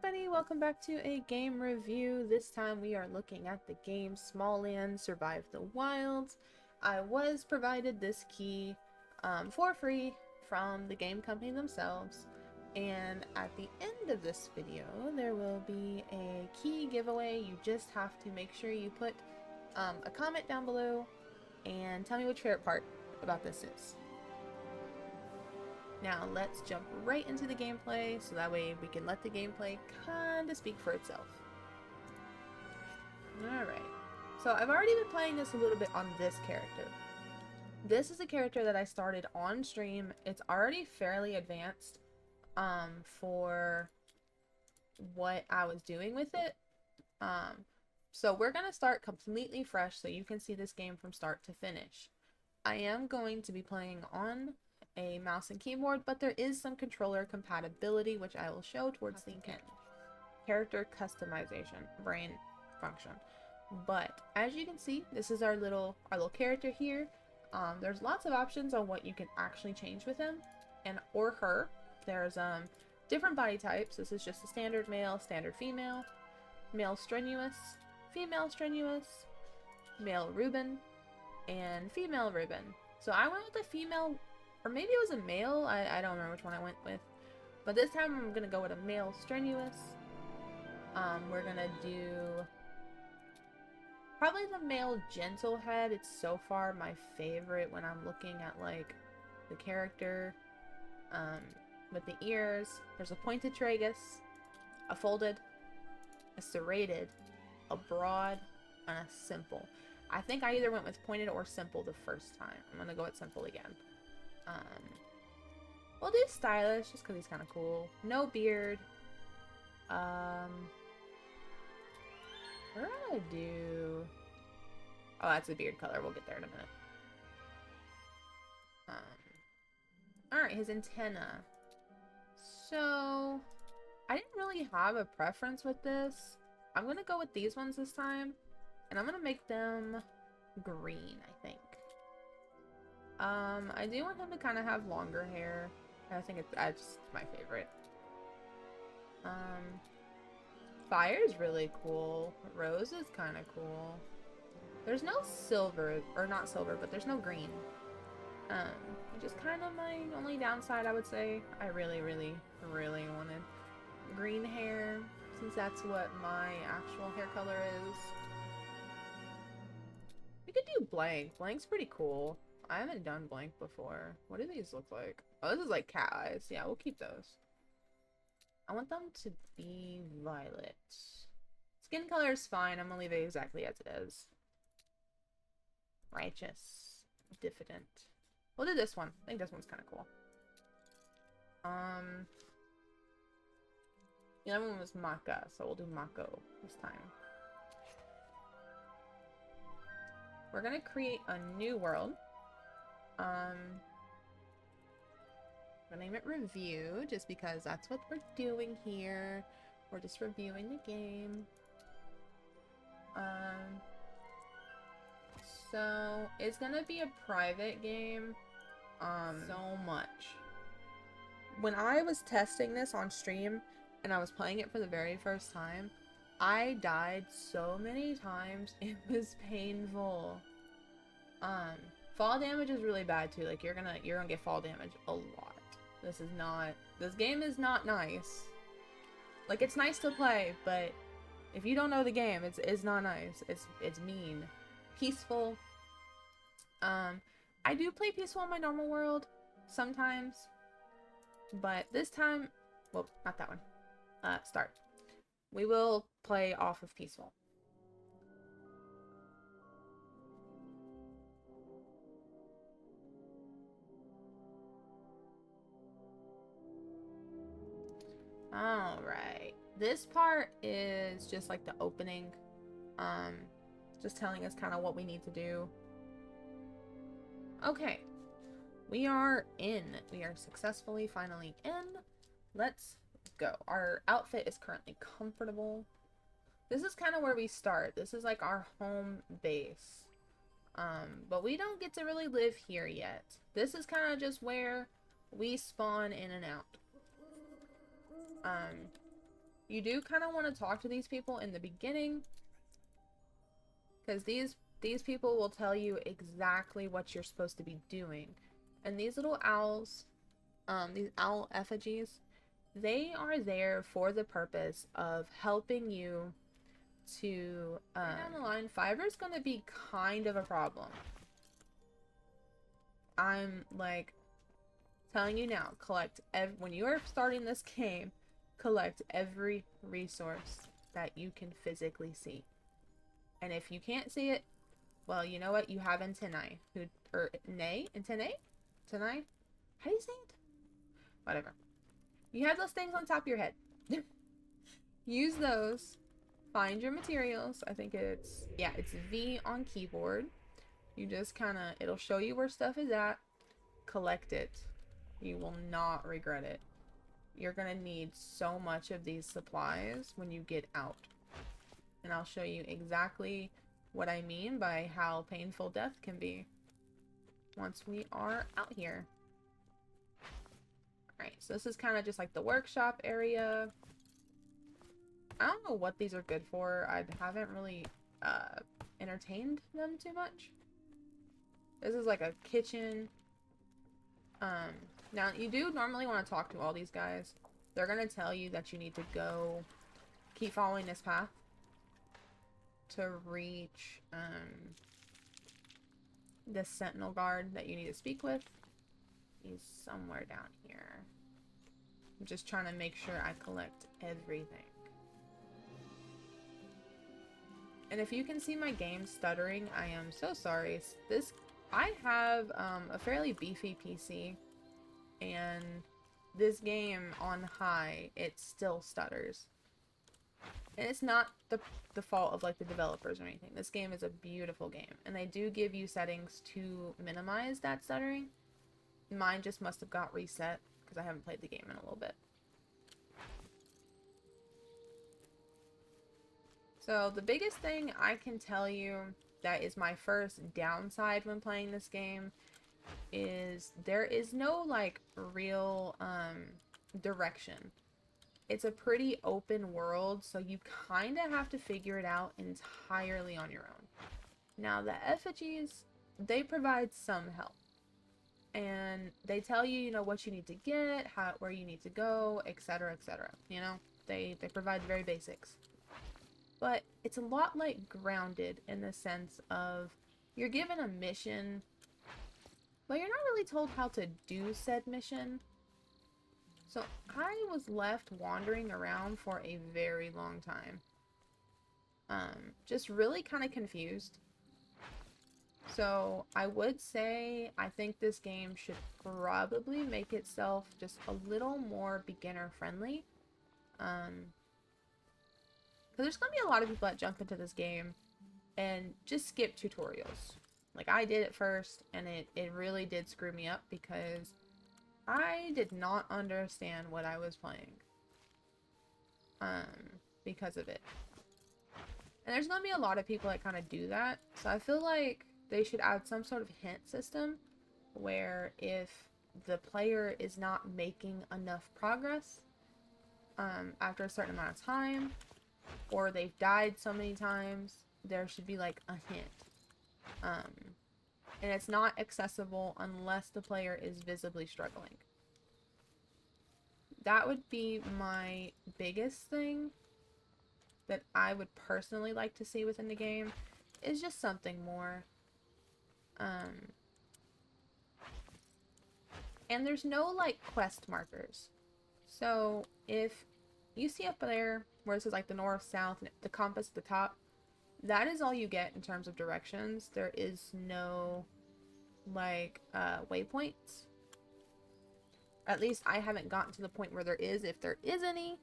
everybody, welcome back to a game review. This time we are looking at the game Smalland Survive the Wilds. I was provided this key for free from the game company themselves, and at the end of this video there will be a key giveaway. You just have to make sure you put a comment down below and tell me what your favorite part about this is. Now let's jump right into the gameplay so that way we can let the gameplay kinda speak for itself. Alright, so I've already been playing this a little bit on this character. This is a character that I started on stream. It's already fairly advanced for what I was doing with it. So we're gonna start completely fresh so you can see this game from start to finish. I am going to be playing on a mouse and keyboard, but there is some controller compatibility, which I will show towards the end. Character customization, brain function. But as you can see, this is our little character here. There's lots of options on what you can actually change with him and or her. There's different body types. This is just a standard male, standard female, male strenuous, female strenuous, male Reuben, and female Reuben. So I went with a female. Or maybe it was a male, I don't remember which one I went with. But this time I'm gonna go with a male strenuous. We're gonna do probably the male gentle head. It's so far my favorite when I'm looking at like the character. With the ears, there's a pointed tragus, a folded, a serrated, a broad, and a simple. I think I either went with pointed or simple the first time. I'm gonna go with simple again. We'll do stylish just because he's kind of cool. No beard. What do I do? Oh, that's a beard color. We'll get there in a minute. Alright, his antenna. So, I didn't really have a preference with this. I'm gonna go with these ones this time. And I'm gonna make them green, I think. I do want him to kind of have longer hair. I think it's just my favorite. Fire is really cool. Rose is kind of cool. There's no silver, or not silver, but there's no green. Which is kind of my only downside, I would say. I really, really, really wanted green hair, since that's what my actual hair color is. We could do blank. Blank's pretty cool. I haven't done blank before. What do these look like? Oh, this is like cat eyes. Yeah, we'll keep those. I want them to be violet. Skin color is fine. I'm gonna leave it exactly as it is. Righteous. Diffident. We'll do this one. I think this one's kind of cool. The other one was Maka, so we'll do Mako this time. We're gonna create a new world. I'm gonna name it Review, just because that's what we're doing here. We're just reviewing the game. So it's gonna be a private game. So much. When I was testing this on stream and I was playing it for the very first time, I died so many times. It was painful. Fall damage is really bad too. Like you're gonna get fall damage a lot. This game is not nice. Like it's nice to play, but if you don't know the game, it's not nice. It's mean. Peaceful. I do play peaceful in my normal world sometimes, but this time, well, not that one. Start. We will play off of peaceful. Alright. This part is just like the opening. Just telling us kind of what we need to do. Okay. We are in. We are successfully finally in. Let's go. Our outfit is currently comfortable. This is kind of where we start. This is like our home base. But we don't get to really live here yet. This is kind of just where we spawn in and out. You do kind of want to talk to these people in the beginning, because these people will tell you exactly what you're supposed to be doing. And these little owls, these owl effigies, they are there for the purpose of helping you to down the line. Fiber's gonna be kind of a problem. I'm like telling you now, when you are starting this game, collect every resource that you can physically see. And if you can't see it, well, you know what? You have antennae. Antennae? Antennae? How do you say it? Whatever. You have those things on top of your head. Use those. Find your materials. I think it's V on keyboard. You just kind of, it'll show you where stuff is at. Collect it. You will not regret it. You're gonna need so much of these supplies when you get out. And I'll show you exactly what I mean by how painful death can be once we are out here. Alright, so this is kind of just like the workshop area. I don't know what these are good for. I haven't really entertained them too much. This is like a kitchen. Now you do normally want to talk to all these guys. They're gonna tell you that you need to go keep following this path to reach the sentinel guard that you need to speak with. He's somewhere down here. I'm just trying to make sure I collect everything. And if you can see my game stuttering, I am so sorry. I have a fairly beefy PC, and this game on high, it still stutters. And it's not the fault of like the developers or anything. This game is a beautiful game, and they do give you settings to minimize that stuttering. Mine just must have got reset because I haven't played the game in a little bit. So the biggest thing I can tell you that is my first downside when playing this game is there is no like real direction. It's a pretty open world, so you kind of have to figure it out entirely on your own. Now the effigies, they provide some help. And they tell you, you know, what you need to get, where you need to go, etc., etc. You know, they provide the very basics. But it's a lot like Grounded in the sense of you're given a mission, but you're not really told how to do said mission. So I was left wandering around for a very long time. Just really kind of confused. So I would say I think this game should probably make itself just a little more beginner friendly. Because there's going to be a lot of people that jump into this game and just skip tutorials. Like I did at first, and it really did screw me up because I did not understand what I was playing. Because of it. And there's going to be a lot of people that kind of do that. So I feel like they should add some sort of hint system where if the player is not making enough progress after a certain amount of time, or they've died so many times, there should be like a hint. And it's not accessible unless the player is visibly struggling. That would be my biggest thing that I would personally like to see within the game, is just something more. And there's no like quest markers. So if you see up there where it says like the north, south, and the compass at the top, that is all you get in terms of directions. There is no like waypoints. At least I haven't gotten to the point where there is, if there is any.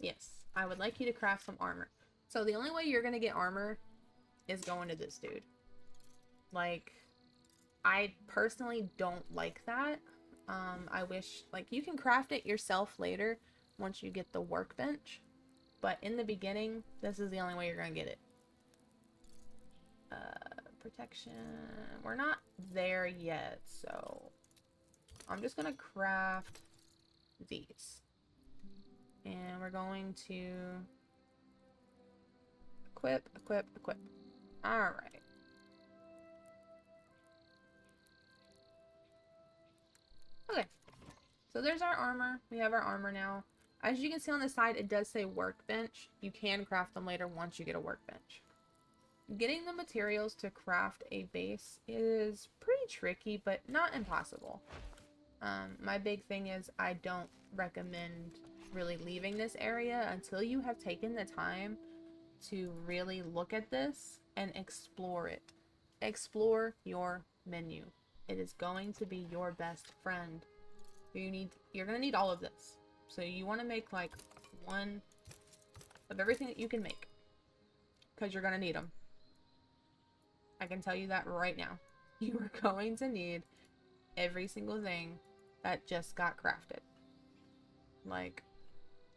Yes, I would like you to craft some armor. So the only way you're gonna get armor is going to this dude. Like, I personally don't like that. I wish, like, you can craft it yourself later once you get the workbench. But in the beginning, this is the only way you're gonna get it. Protection. We're not there yet, so I'm just gonna craft these. And we're going to equip, equip, equip. Alright. Okay. So there's our armor. We have our armor now. As you can see on the side, it does say workbench. You can craft them later once you get a workbench. Getting the materials to craft a base is pretty tricky, but not impossible. My big thing is I don't recommend really leaving this area until you have taken the time to really look at this and explore it. Explore your menu. It is going to be your best friend. You're gonna need all of this. So you want to make like one of everything that you can make, because you're gonna need them. I can tell you that right now. You are going to need every single thing that just got crafted. Like,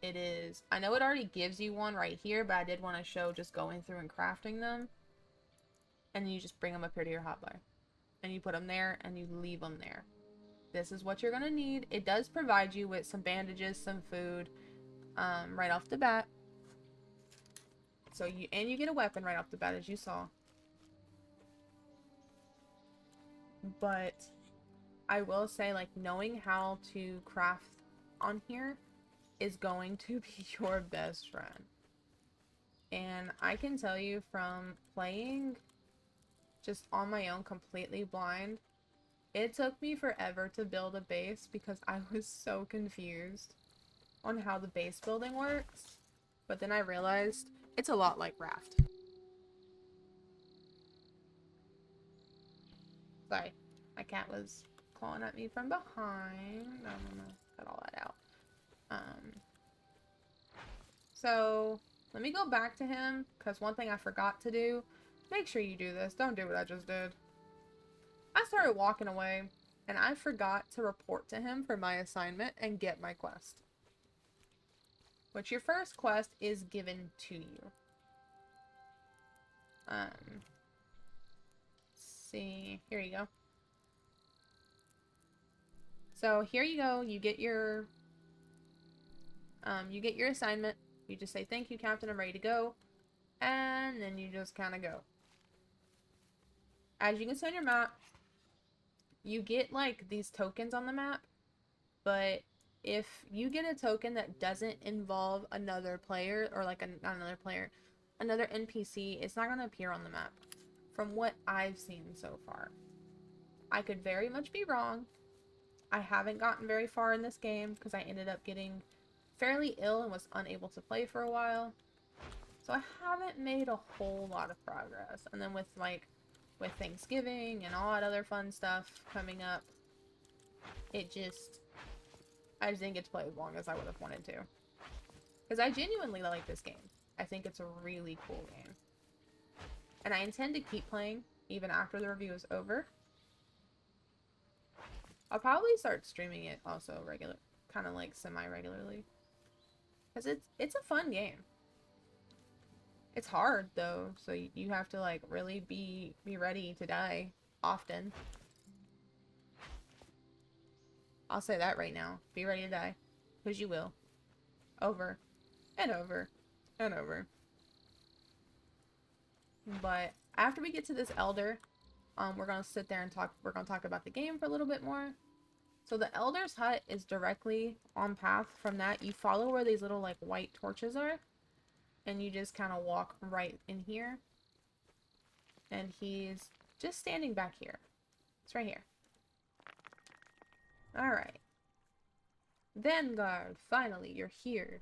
it is... I know it already gives you one right here, but I did want to show just going through and crafting them. And then you just bring them up here to your hotbar. And you put them there, and you leave them there. This is what you're going to need. It does provide you with some bandages, some food, right off the bat. So you get a weapon right off the bat, as you saw. But I will say, like, knowing how to craft on here is going to be your best friend. And I can tell you from playing just on my own completely blind, it took me forever to build a base because I was so confused on how the base building works. But then I realized it's a lot like Raft. Sorry, my cat was clawing at me from behind. I'm gonna cut all that out. So let me go back to him, because one thing I forgot to do, make sure you do this, don't do what I just did. I started walking away, and I forgot to report to him for my assignment and get my quest. Which your first quest is given to you. Let's see, here you go. So here you go, you get your assignment. You just say, thank you, Captain, I'm ready to go. And then you just kind of go. As you can see on your map, you get, like, these tokens on the map. But if you get a token that doesn't involve another player, or, like, not another player, another NPC, it's not going to appear on the map. From what I've seen so far. I could very much be wrong. I haven't gotten very far in this game, because I ended up getting fairly ill and was unable to play for a while. So I haven't made a whole lot of progress. And then with Thanksgiving and all that other fun stuff coming up, I just didn't get to play as long as I would have wanted to. Because I genuinely like this game. I think it's a really cool game. And I intend to keep playing even after the review is over. I'll probably start streaming it also kind of like semi-regularly. Because it's a fun game. It's hard, though, so you have to, like, really be ready to die often. I'll say that right now. Be ready to die. Because you will. Over. And over. And over. But after we get to this elder, we're going to sit there and talk. We're going to talk about the game for a little bit more. So the elder's hut is directly on path. From that, you follow where these little, like, white torches are. And you just kind of walk right in here. And he's just standing back here. It's right here. Alright. Vanguard, finally, you're here.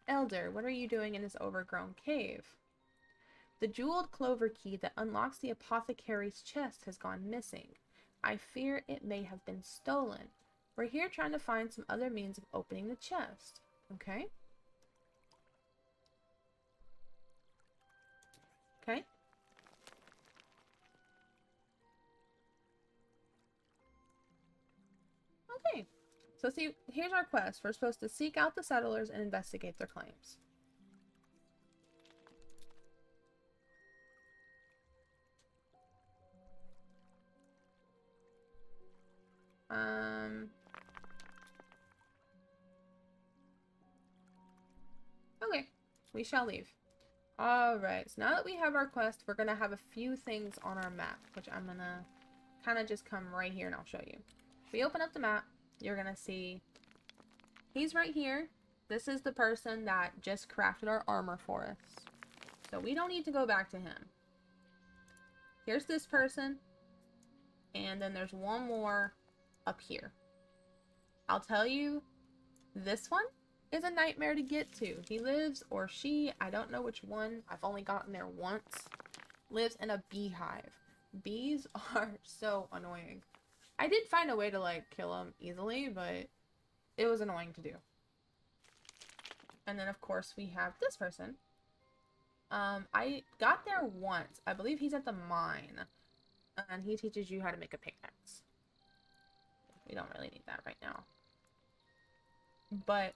Elder, what are you doing in this overgrown cave? The jeweled clover key that unlocks the apothecary's chest has gone missing. I fear it may have been stolen. We're here trying to find some other means of opening the chest. Okay? Okay? Okay. So see, here's our quest. We're supposed to seek out the settlers and investigate their claims. Okay, we shall leave. Alright, so now that we have our quest, we're gonna have a few things on our map, which I'm gonna kind of just come right here and I'll show you. If we open up the map, you're gonna see he's right here. This is the person that just crafted our armor for us. So we don't need to go back to him. Here's this person. And then there's one more up here. I'll tell you, this one is a nightmare to get to. He lives, or she, I don't know which one, I've only gotten there once, lives in a beehive. Bees are so annoying. I did find a way to, like, kill them easily, but it was annoying to do. And then, of course, we have this person. I got there once. I believe he's at the mine. And he teaches you how to make a pickaxe. We don't really need that right now. But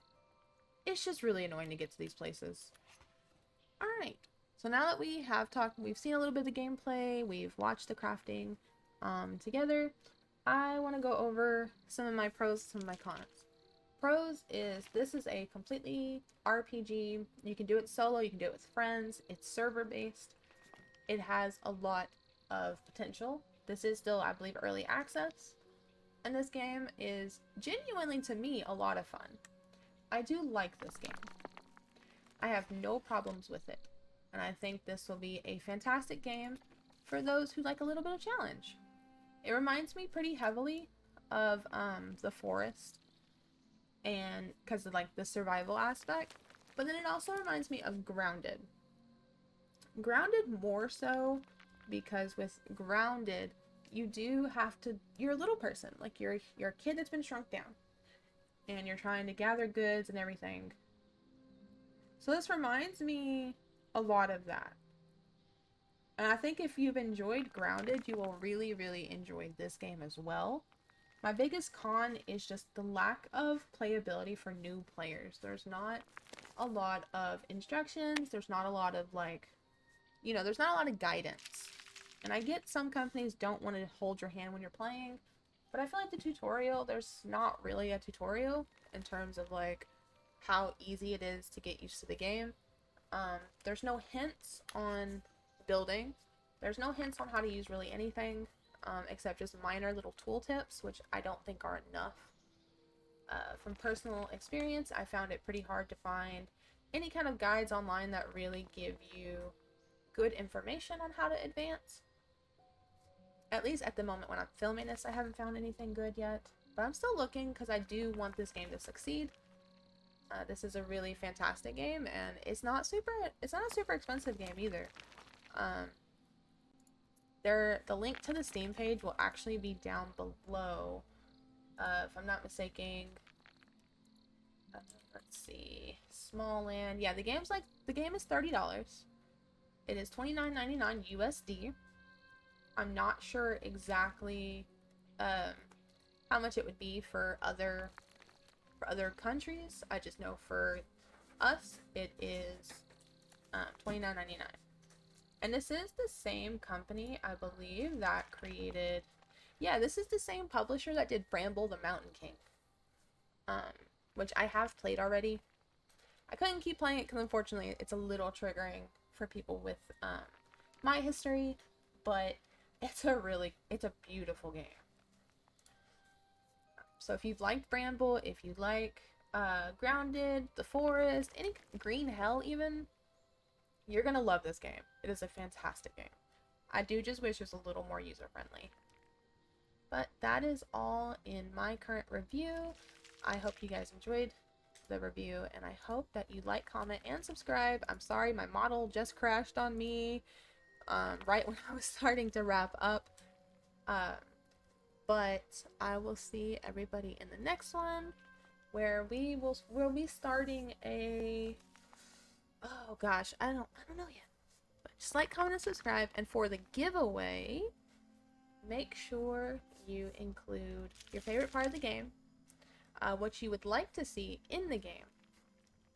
it's just really annoying to get to these places. Alright. So now that we have talked, we've seen a little bit of the gameplay, we've watched the crafting together, I want to go over some of my pros, some of my cons. Pros is, this is a completely RPG. You can do it solo, you can do it with friends. It's server based. It has a lot of potential. This is still, I believe, early access. And this game is genuinely, to me, a lot of fun. I do like this game. I have no problems with it. And I think this will be a fantastic game for those who like a little bit of challenge. It reminds me pretty heavily of The Forest, and because of like the survival aspect, but then it also reminds me of Grounded. Grounded more so because with Grounded you do have to, you're a little person, like you're a kid that's been shrunk down and you're trying to gather goods and everything. So this reminds me a lot of that. And I think if you've enjoyed Grounded, you will really, really enjoy this game as well. My biggest con is just the lack of playability for new players. There's not a lot of instructions. There's not a lot of, like, you know, there's not a lot of guidance. And I get some companies don't want to hold your hand when you're playing, but I feel like the tutorial, there's not really a tutorial in terms of, like, how easy it is to get used to the game. There's no hints on building. There's no hints on how to use really anything. Except just minor little tooltips, which I don't think are enough. From personal experience, I found it pretty hard to find any kind of guides online that really give you good information on how to advance. At least at the moment when I'm filming this, I haven't found anything good yet. But I'm still looking because I do want this game to succeed. This is a really fantastic game, and it's not a super expensive game either. The link to the Steam page will actually be down below, if I'm not mistaken. Let's see, Smalland. Yeah, the game is $30. It is $29.99 USD. I'm not sure exactly how much it would be for other countries. I just know for us it is $29.99. And this is the same company, I believe, that created... Yeah, this is the same publisher that did Bramble the Mountain King. Which I have played already. I couldn't keep playing it because unfortunately it's a little triggering for people with my history. But it's a beautiful game. So if you've liked Bramble, if you like Grounded, The Forest, any Green Hell even... you're gonna love this game. It is a fantastic game. I do just wish it was a little more user-friendly. But that is all in my current review. I hope you guys enjoyed the review, and I hope that you like, comment, and subscribe. I'm sorry, my model just crashed on me right when I was starting to wrap up. But I will see everybody in the next one, where we'll be starting a... oh gosh, I don't know yet. But just like, comment, and subscribe. And for the giveaway, make sure you include your favorite part of the game, what you would like to see in the game,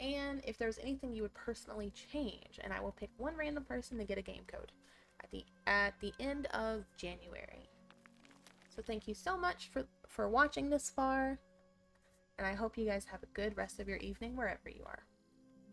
and if there's anything you would personally change. And I will pick one random person to get a game code at the end of January. So thank you so much for watching this far, and I hope you guys have a good rest of your evening wherever you are.